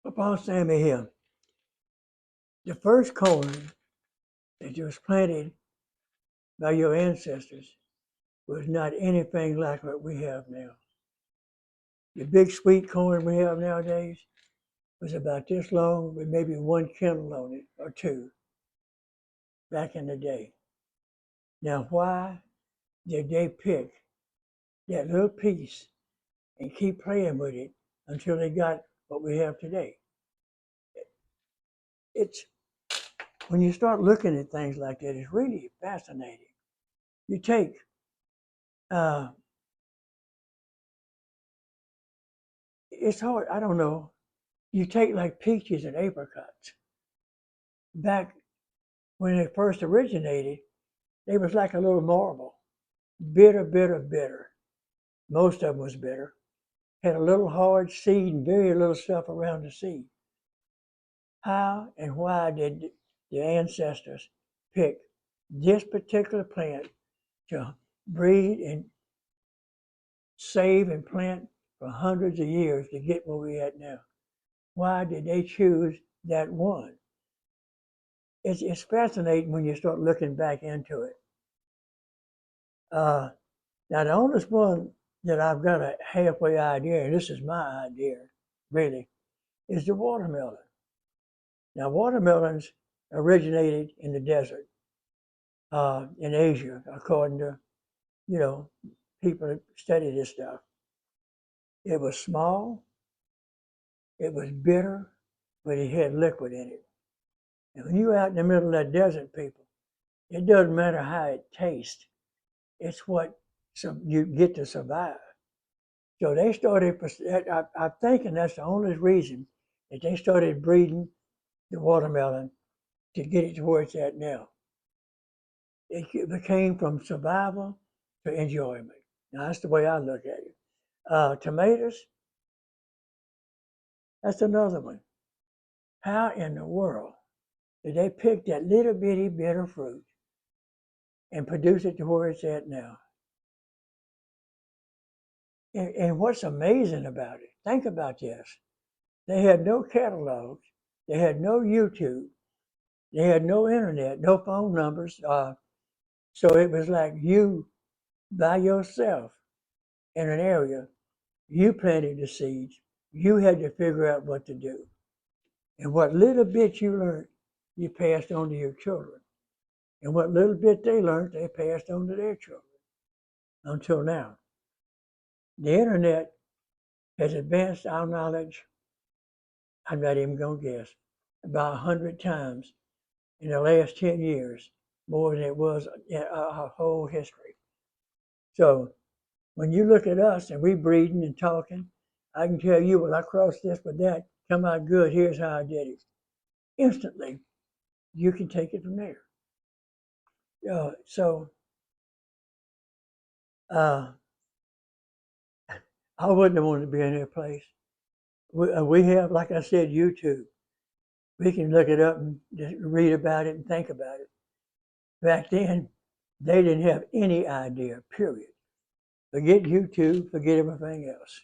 Pawpaw Sammy here. The first corn that was planted by your ancestors was not anything like what we have now. The big sweet corn we have nowadays was about this long with maybe one kernel on it or two back in the day. Now, why did they pick that little piece and keep playing with it until they got what we have today? It's when you start looking at things like that, it's really fascinating. You take uh, it's hard. I don't know. You take like peaches and apricots. Back when they first originated, they was like a little marble, bitter, bitter, bitter. Most of them was bitter. Had a little hard seed and very little stuff around the seed. How and why did the ancestors pick this particular plant to breed and save and plant for hundreds of years to get where we're at now? Why did they choose that one? It's fascinating when you start looking back into it. Uh, Now, the only one that I've got a halfway idea, and this is my idea, really, is the watermelon. Now, watermelons originated in the desert in Asia, according to, you know, people that study this stuff. It was small, it was bitter, but it had liquid in it. And when you're out in the middle of that desert, people, it doesn't matter how it tastes. It's what you get to survive. So they started, I'm thinking that's the only reason that they started breeding the watermelon to get it to where it's at now. It became from survival to enjoyment. Now, that's the way I look at it. Tomatoes, that's another one. How in the world did they pick that little bitty bitter fruit and produce it to where it's at now? And what's amazing about it, think about this. They had no catalogs, they had no YouTube, they had no internet, no phone numbers. So it was like you by yourself in an area, you planted the seeds, you had to figure out what to do. And what little bit you learned, you passed on to your children. And what little bit they learned, they passed on to their children until now. The internet has advanced our knowledge, I'm not even going to guess, about 100 times in the last 10 years, more than it was in our whole history. So when you look at us and we breeding and talking, I can tell you, well, I crossed this with that, come out good, here's how I did it. Instantly, you can take it from there. So uh, I wouldn't have wanted to be in their place. We have, like I said, YouTube. We can look it up and just read about it and think about it. Back then, they didn't have any idea, period. Forget YouTube, forget everything else.